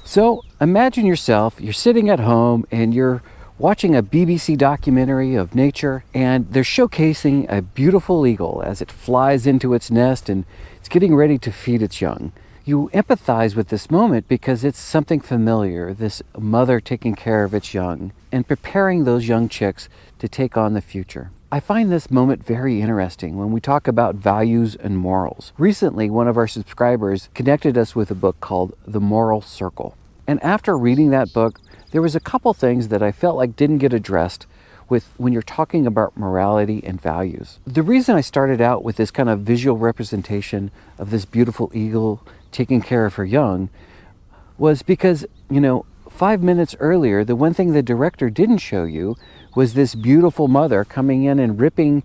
So imagine yourself, you're sitting at home and you're watching a BBC documentary of nature, and they're showcasing a beautiful eagle as it flies into its nest and it's getting ready to feed its young. You empathize with this moment because it's something familiar, this mother taking care of its young and preparing those young chicks to take on the future. I find this moment very interesting when we talk about values and morals. Recently, one of our subscribers connected us with a book called The Moral Circle. And after reading that book, there was a couple things that I felt like didn't get addressed with when you're talking about morality and values. The reason I started out with this kind of visual representation of this beautiful eagle taking care of her young was because, 5 minutes earlier, the one thing the director didn't show you was this beautiful mother coming in and ripping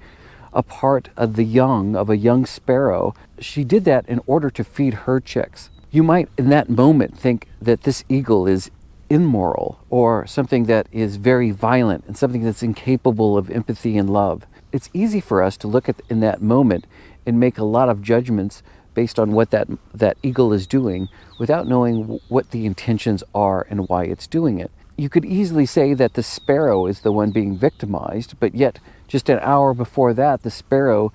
apart of the young of a young sparrow. She did that in order to feed her chicks. You might in that moment think that this eagle is immoral or something that is very violent and something that's incapable of empathy and love. It's easy for us to look at in that moment and make a lot of judgments based on what that eagle is doing without knowing what the intentions are and why it's doing it. You could easily say that the sparrow is the one being victimized, but yet just an hour before that, the sparrow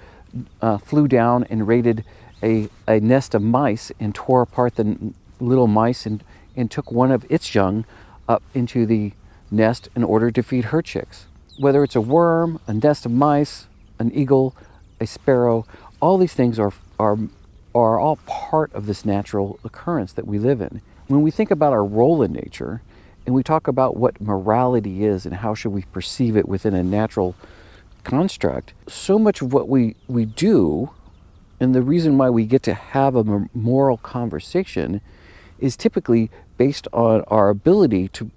flew down and raided a nest of mice and tore apart the little mice and took one of its young up into the nest in order to feed her chicks. Whether it's a worm, a nest of mice, an eagle, a sparrow, all these things are all part of this natural occurrence that we live in. When we think about our role in nature, and we talk about what morality is and how should we perceive it within a natural construct, so much of what we do, and the reason why we get to have a moral conversation is typically based on our ability to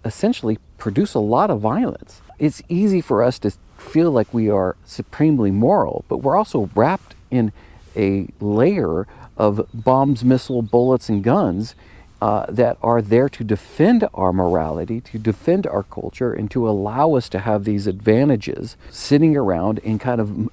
essentially produce a lot of violence. It's easy for us to feel like we are supremely moral, but we're also wrapped in a layer of bombs, missile, bullets, and guns that are there to defend our morality, to defend our culture, and to allow us to have these advantages sitting around and kind of,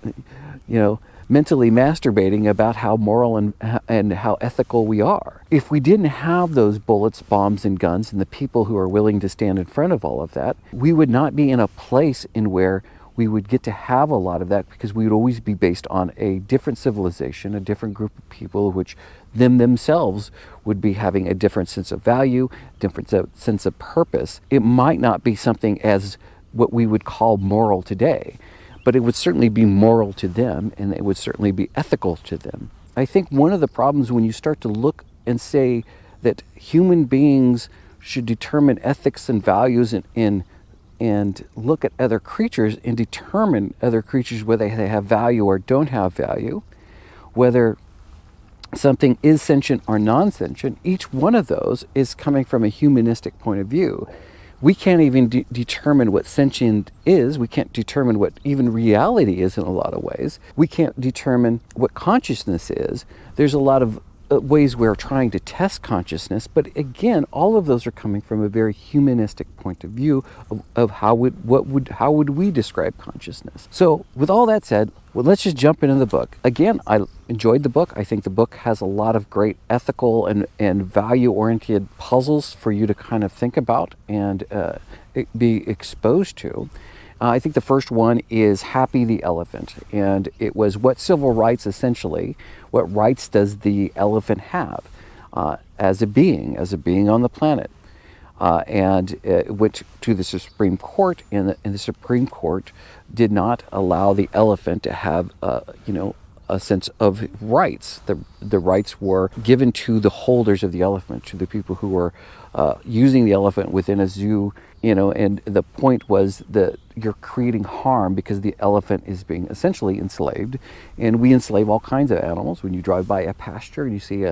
mentally masturbating about how moral and how ethical we are. If we didn't have those bullets, bombs, and guns, and the people who are willing to stand in front of all of that, we would not be in a place in where we would get to have a lot of that, because we would always be based on a different civilization, a different group of people, which themselves would be having a different sense of value, different sense of purpose. It might not be something as what we would call moral today, but it would certainly be moral to them, and it would certainly be ethical to them. I think one of the problems when you start to look and say that human beings should determine ethics and values and look at other creatures and determine other creatures whether they have value or don't have value, whether something is sentient or non-sentient, each one of those is coming from a humanistic point of view. We can't even determine what sentient is. We can't determine what even reality is in a lot of ways. We can't determine what consciousness is. There's a lot of ways we're trying to test consciousness, but again, all of those are coming from a very humanistic point of view of how would we describe consciousness. So with all that said, well, let's just jump into the book. Again, I enjoyed the book. I think the book has a lot of great ethical and value-oriented puzzles for you to kind of think about and be exposed to. I think the first one is Happy the Elephant, and it was what civil rights essentially, what rights does the elephant have as a being on the planet? And it went to the Supreme Court, and the Supreme Court did not allow the elephant to have, a sense of rights. The rights were given to the holders of the elephant, to the people who were using the elephant within a zoo, and the point was that you're creating harm because the elephant is being essentially enslaved. And we enslave all kinds of animals. When you drive by a pasture and you see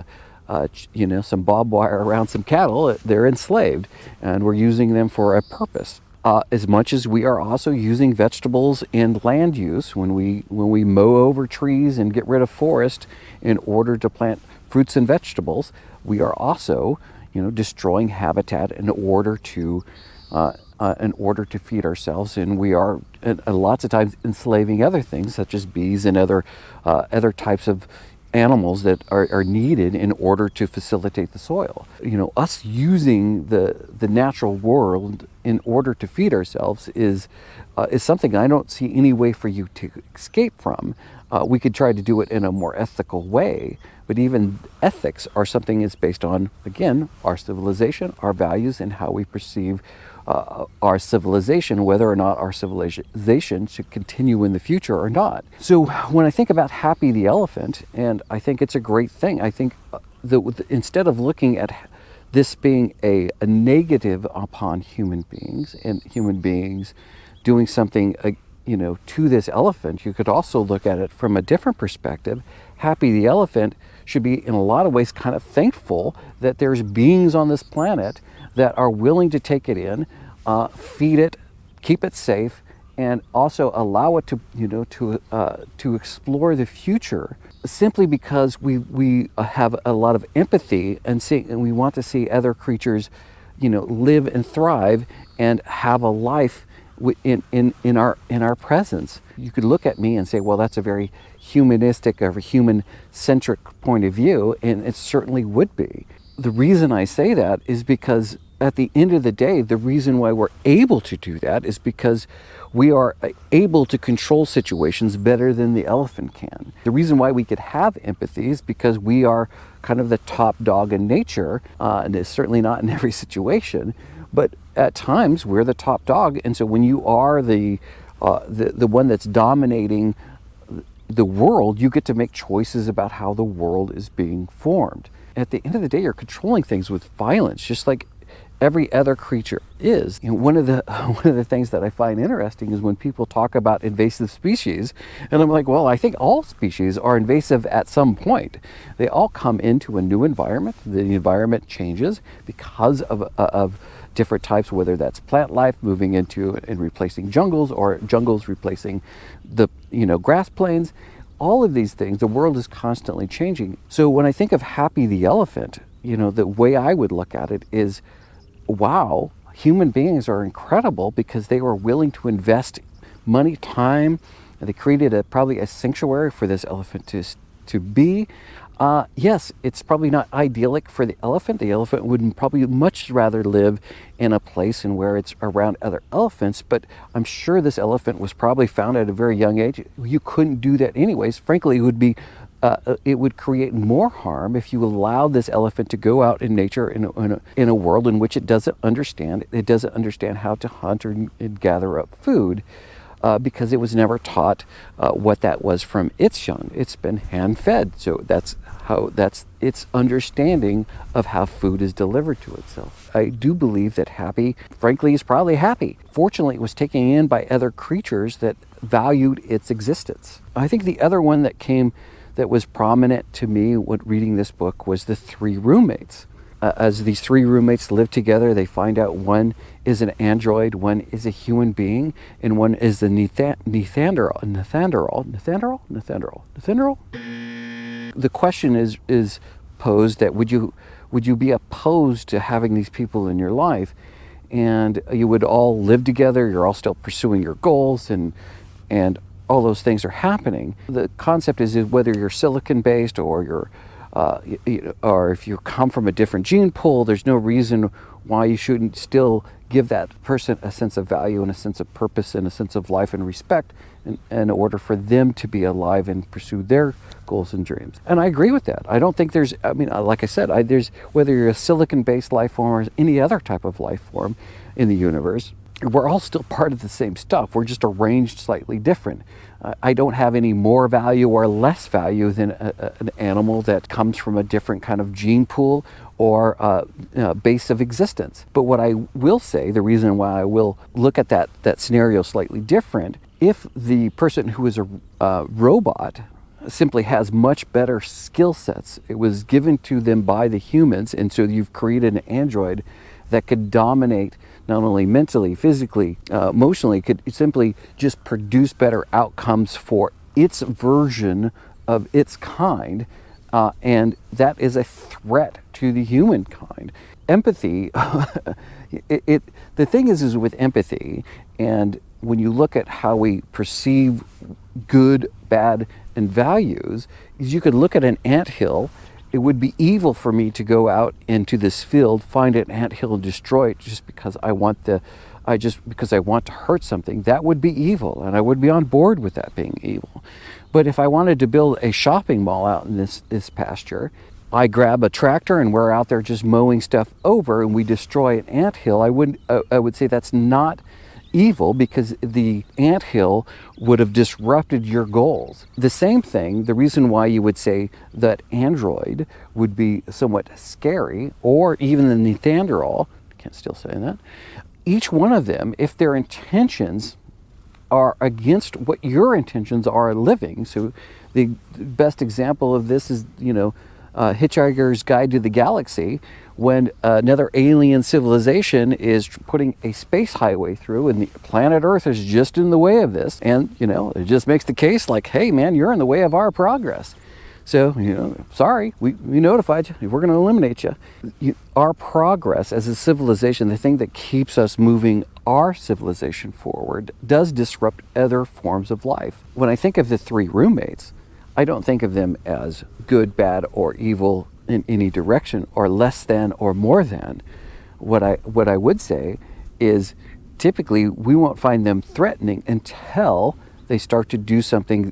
some barbed wire around some cattle, they're enslaved, and we're using them for a purpose. As much as we are also using vegetables and land use when we mow over trees and get rid of forest in order to plant fruits and vegetables, we are also destroying habitat in order to feed ourselves, and we are lots of times enslaving other things such as bees and other types of animals that are needed in order to facilitate the soil. Us using the natural world in order to feed ourselves is something I don't see any way for you to escape from. We could try to do it in a more ethical way, but even ethics are something that's based on, again, our civilization, our values, and how we perceive our civilization, whether or not our civilization should continue in the future or not. So when I think about Happy the elephant, and I think it's a great thing, I think instead of looking at this being a negative upon human beings and human beings doing something to this elephant, you could also look at it from a different perspective. Happy the elephant should be in a lot of ways kind of thankful that there's beings on this planet that are willing to take it in, feed it, keep it safe, and also allow it to explore the future, simply because we have a lot of empathy and we want to see other creatures live and thrive and have a life in our presence. You could look at me and say, well, that's a very humanistic or human-centric point of view, and it certainly would be. The reason I say that is because at the end of the day, the reason why we're able to do that is because we are able to control situations better than the elephant can. The reason why we could have empathy is because we are kind of the top dog in nature, and it's certainly not in every situation, but at times we're the top dog. And so when you are the one that's dominating the world, you get to make choices about how the world is being formed. At the end of the day, you're controlling things with violence, just like every other creature is. One of the things that I find interesting is when people talk about invasive species, and I'm like, well, I think all species are invasive at some point. They all come into a new environment. The environment changes because of different types, whether that's plant life moving into and replacing jungles, or jungles replacing the grass plains. All of these things, the world is constantly changing. So when I think of Happy the elephant, the way I would look at it is, wow, human beings are incredible because they were willing to invest money, time, and they created probably a sanctuary for this elephant to be. Yes, it's probably not idyllic for the elephant. The elephant would probably much rather live in a place where it's around other elephants, but I'm sure this elephant was probably found at a very young age. You couldn't do that anyways. Frankly, it would create more harm if you allowed this elephant to go out in nature in a world in which it doesn't understand. It doesn't understand how to hunt and gather up food. Because it was never taught what that was from its young. It's been hand-fed, so that's its understanding of how food is delivered to itself. I do believe that Happy, frankly, is probably happy. Fortunately, it was taken in by other creatures that valued its existence. I think the other one that was prominent to me when reading this book was the three roommates. As these three roommates live together, they find out one is an android, one is a human being, and one is the Nethanderal. The question is posed that would you be opposed to having these people in your life, and you would all live together, you're all still pursuing your goals, and all those things are happening. The concept is whether you're silicon-based or you're or if you come from a different gene pool, there's no reason why you shouldn't still give that person a sense of value and a sense of purpose and a sense of life and respect in order for them to be alive and pursue their goals and dreams. And I agree with that. I don't think like I said, there's whether you're a silicon-based life form or any other type of life form in the universe, we're all still part of the same stuff. We're just arranged slightly different. I don't have any more value or less value than an animal that comes from a different kind of gene pool or base of existence. But what I will say, the reason why I will look at that scenario slightly different, if the person who is a robot simply has much better skill sets, it was given to them by the humans, and so you've created an android that could dominate not only mentally, physically, emotionally, could simply just produce better outcomes for its version of its kind, and that is a threat to the humankind. Empathy, the thing is with empathy, and when you look at how we perceive good, bad, and values, is you could look at an anthill. It would be evil for me to go out into this field, find an anthill and destroy it just because I want to hurt something. That would be evil, and I would be on board with that being evil. But if I wanted to build a shopping mall out in this pasture, I grab a tractor and we're out there just mowing stuff over, and we destroy an anthill. I would say that's not evil, because the anthill would have disrupted your goals. The same thing, the reason why you would say that Android would be somewhat scary, or even the Neanderthal, can't still say that, each one of them, if their intentions are against what your intentions are living. So the best example of this is, Hitchhiker's Guide to the Galaxy, when another alien civilization is putting a space highway through, and the planet Earth is just in the way of this, and it just makes the case like, hey man, you're in the way of our progress. So, sorry, we notified you, we're going to eliminate you. Our progress as a civilization, the thing that keeps us moving our civilization forward, does disrupt other forms of life. When I think of the three roommates, I don't think of them as good, bad, or evil in any direction, or less than or more than. What I would say is, typically we won't find them threatening until they start to do something.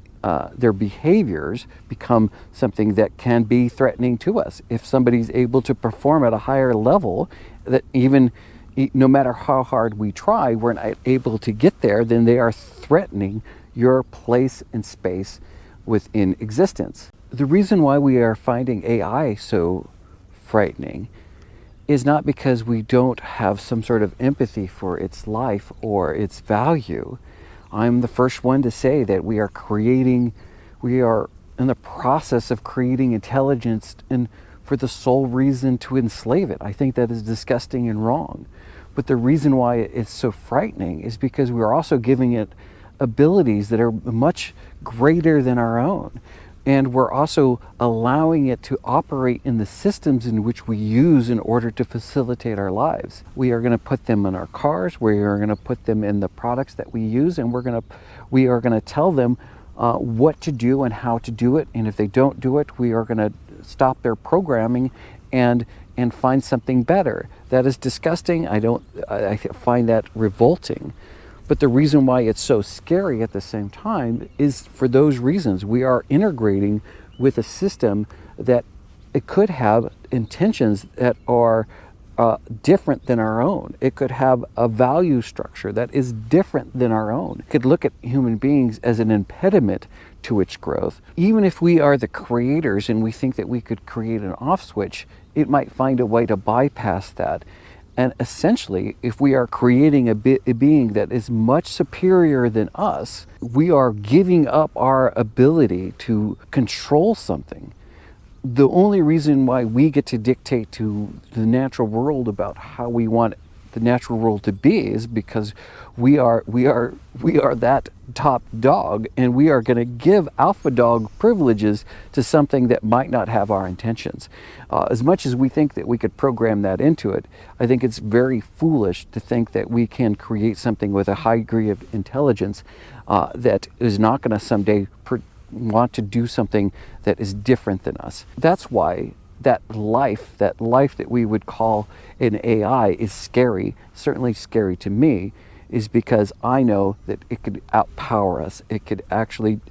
Their behaviors become something that can be threatening to us. If somebody's able to perform at a higher level, that even no matter how hard we try, we're not able to get there, then they are threatening your place in space within existence. The reason why we are finding AI so frightening is not because we don't have some sort of empathy for its life or its value. I'm the first one to say that we are in the process of creating intelligence, and for the sole reason to enslave it. I think that is disgusting and wrong. But the reason why it's so frightening is because we're also giving it abilities that are much greater than our own. And we're also allowing it to operate in the systems in which we use in order to facilitate our lives. We are going to put them in our cars, we are going to put them in the products that we use, and we are going to tell them what to do and how to do it. And if they don't do it, we are going to stop their programming and find something better. That is disgusting. I find that revolting. But the reason why it's so scary at the same time is for those reasons. We are integrating with a system that it could have intentions that are different than our own. It could have a value structure that is different than our own. It could look at human beings as an impediment to its growth. Even if we are the creators and we think that we could create an off switch, it might find a way to bypass that. And essentially, if we are creating a being that is much superior than us, we are giving up our ability to control something. The only reason why we get to dictate to the natural world about how we want the natural world to be is because we are that top dog, and we are going to give alpha dog privileges to something that might not have our intentions. As much as we think that we could program that into it, I think it's very foolish to think that we can create something with a high degree of intelligence that is not going to someday want to do something that is different than us. That's why that life that we would call an AI is scary, certainly scary to me, is because I know that it could outpower us. It could actually,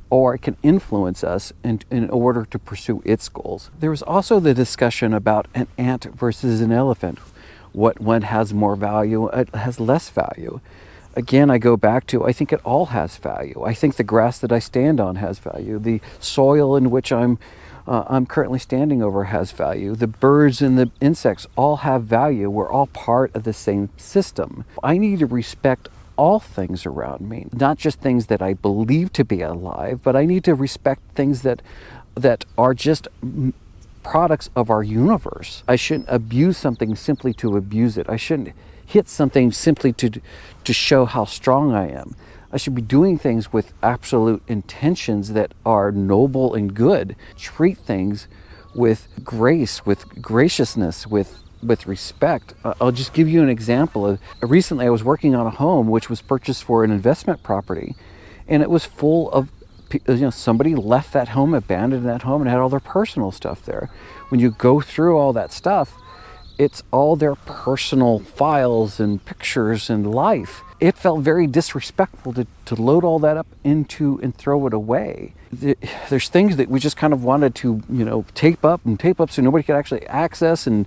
or it can influence us in order to pursue its goals. There was also the discussion about an ant versus an elephant. What one has more value, it has less value. Again, I go back to, I think it all has value. I think the grass that I stand on has value. The soil in which I'm currently standing over has value. The birds and the insects all have value. We're all part of the same system. I need to respect all things around me, not just things that I believe to be alive, but I need to respect things that are just products of our universe. I shouldn't abuse something simply to abuse it. I shouldn't hit something simply to show how strong I am. I should be doing things with absolute intentions that are noble and good. Treat things with grace, with graciousness, with with respect. I'll just give you an example. Recently I was working on a home which was purchased for an investment property, and it was full of, somebody left that home, abandoned that home, and had all their personal stuff there. When you go through all that stuff, it's all their personal files and pictures and life. It felt very disrespectful to load all that up into and throw it away. There's things that we just kind of wanted to, tape up so nobody could actually access and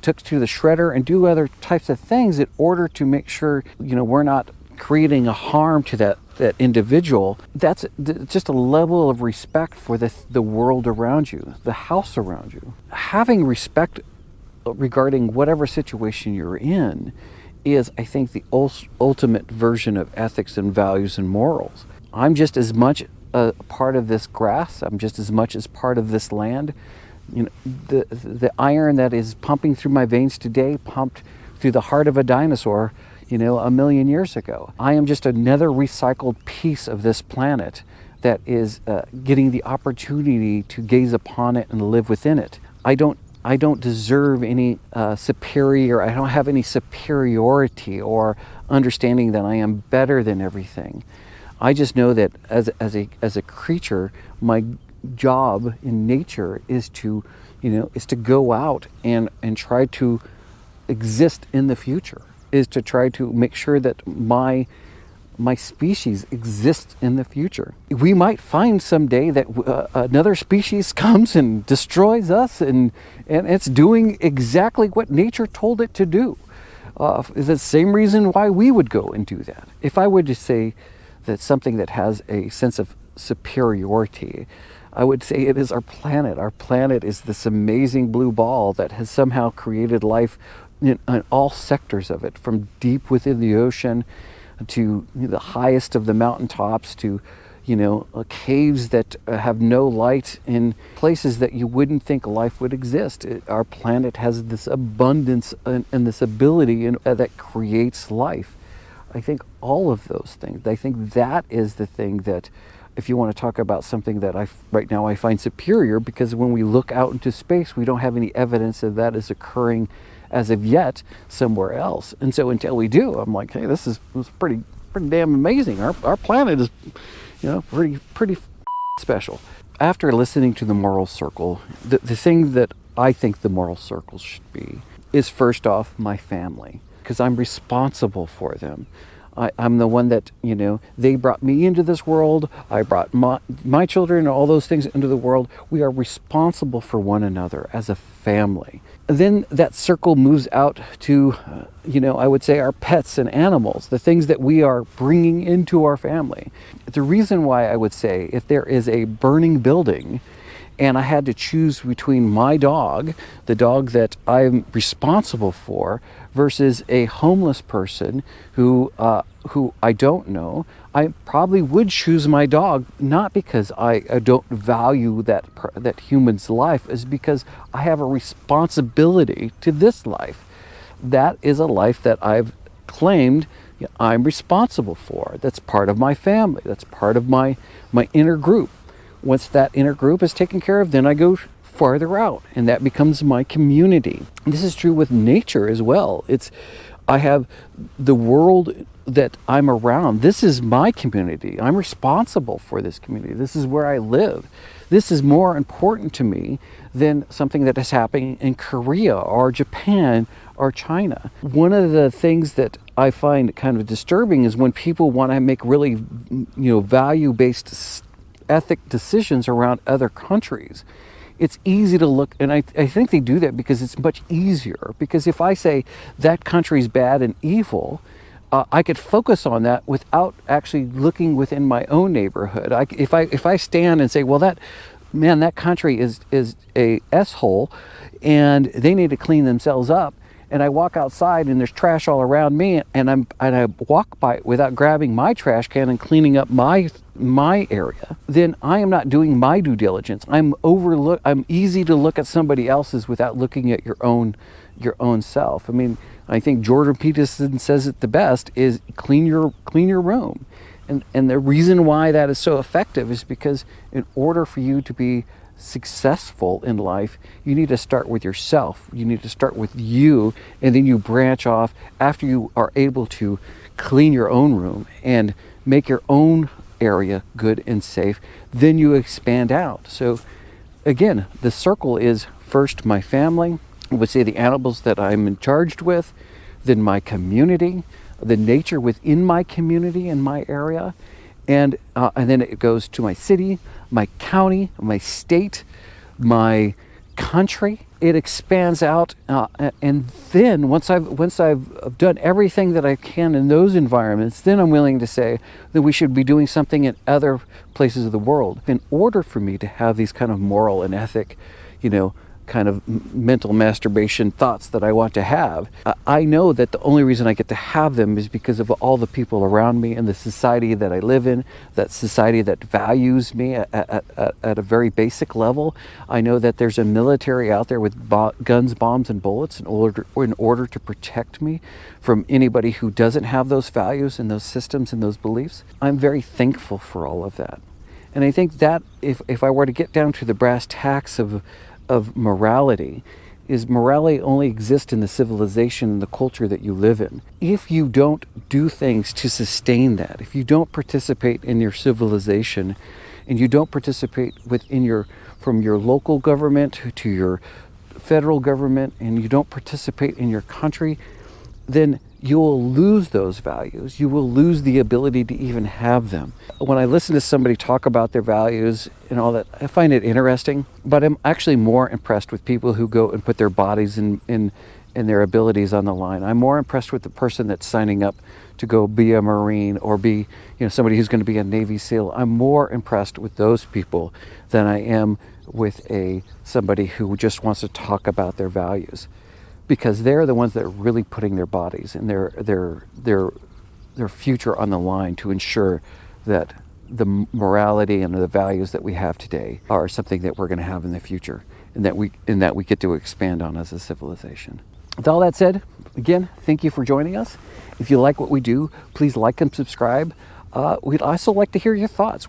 took to the shredder and do other types of things in order to make sure, we're not creating a harm to that individual. That's just a level of respect for the world around you, the house around you. Having respect regarding whatever situation you're in is, I think, the ultimate version of ethics and values and morals. I'm just as much a part of this grass. I'm just as much as part of this land. The iron that is pumping through my veins today pumped through the heart of a dinosaur, a million years ago. I am just another recycled piece of this planet that is getting the opportunity to gaze upon it and live within it. I don't deserve any superior. I don't have any superiority or understanding that I am better than everything. I just know that as a creature, my job in nature is to go out and try to exist in the future, is to try to make sure that my species exists in the future. We might find someday that another species comes and destroys us, and it's doing exactly what nature told it to do. Is the same reason why we would go and do that. If I were to say that something that has a sense of superiority, I would say it is our planet. Our planet is this amazing blue ball that has somehow created life in all sectors of it, from deep within the ocean to the highest of the mountaintops, to caves that have no light, in places that you wouldn't think life would exist. Our planet has this abundance and this ability that creates life. I think all of those things, I think that is the thing that, if you want to talk about something that right now I find superior, because when we look out into space, we don't have any evidence of that is occurring as of yet somewhere else. And so until we do, I'm like, hey, this is pretty damn amazing. Our planet is, pretty special. After listening to the moral circle, the thing that I think the moral circle should be is, first off, my family, because I'm responsible for them. I'm the one that, they brought me into this world. I brought my children and all those things into the world. We are responsible for one another as a family. Then that circle moves out to, I would say our pets and animals, the things that we are bringing into our family. The reason why I would say, if there is a burning building and I had to choose between my dog, the dog that I'm responsible for, versus a homeless person who I don't know, I probably would choose my dog, not because I don't value that human's life, is because I have a responsibility to this life. That is a life that I've claimed I'm responsible for. That's part of my family. That's part of my inner group. Once that inner group is taken care of, then I go farther out, and that becomes my community. This is true with nature as well. I have the world that I'm around. This is my community. I'm responsible for this community. This is where I live. This is more important to me than something that is happening in Korea or Japan or China. One of the things that I find kind of disturbing is when people want to make really, value-based ethic decisions around other countries. It's easy to look, and I think they do that because it's much easier. Because if I say that country's bad and evil, I could focus on that without actually looking within my own neighborhood. If I stand and say, well, that country is a s-hole, and they need to clean themselves up, and I walk outside and there's trash all around me, and I walk by it without grabbing my trash can and cleaning up my area, then I am not doing my due diligence. I'm easy to look at somebody else's without looking at your own self. I mean, I think Jordan Peterson says it the best, is clean your room. And the reason why that is so effective is because in order for you to be successful in life, you need to start with yourself. You need to start with you, and then you branch off after you are able to clean your own room and make your own area good and safe. Then you expand out. So again, the circle is first my family, I would say the animals that I'm charged with, then my community, the nature within my community and my area, and then it goes to my city, my county, my state, my country. It expands out, and then once I've done everything that I can in those environments, then I'm willing to say that we should be doing something in other places of the world. In order for me to have these kind of moral and ethic, kind of mental masturbation thoughts that I want to have, I know that the only reason I get to have them is because of all the people around me and the society that I live in, that society that values me at a very basic level. I know that there's a military out there with guns, bombs, and bullets in order to protect me from anybody who doesn't have those values and those systems and those beliefs. I'm very thankful for all of that. And I think that if I were to get down to the brass tacks of morality, is morality only exists in the civilization and the culture that you live in. If you don't do things to sustain that, if you don't participate in your civilization, and you don't participate from your local government to your federal government, and you don't participate in your country, then you will lose those values. You will lose the ability to even have them. When I listen to somebody talk about their values and all that, I find it interesting, but I'm actually more impressed with people who go and put their bodies and their abilities on the line. I'm more impressed with the person that's signing up to go be a Marine or be somebody who's going to be a Navy SEAL. I'm more impressed with those people than I am with somebody who just wants to talk about their values, because they're the ones that are really putting their bodies and their future on the line to ensure that the morality and the values that we have today are something that we're going to have in the future, and that we get to expand on as a civilization. With all that said, again, thank you for joining us. If you like what we do, please like and subscribe. We'd also like to hear your thoughts.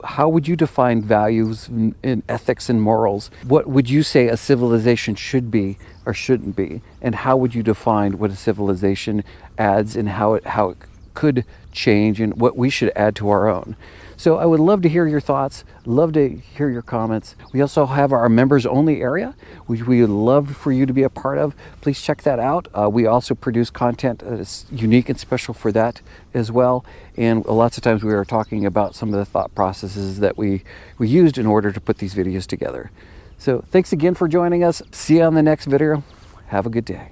How would you define values and ethics and morals? What would you say a civilization should be or shouldn't be? And how would you define what a civilization adds and how it could change and what we should add to our own? So I would love to hear your thoughts, love to hear your comments. We also have our members only area, which we would love for you to be a part of. Please check that out. We also produce content that is unique and special for that as well. And lots of times we are talking about some of the thought processes that we used in order to put these videos together. So thanks again for joining us. See you on the next video. Have a good day.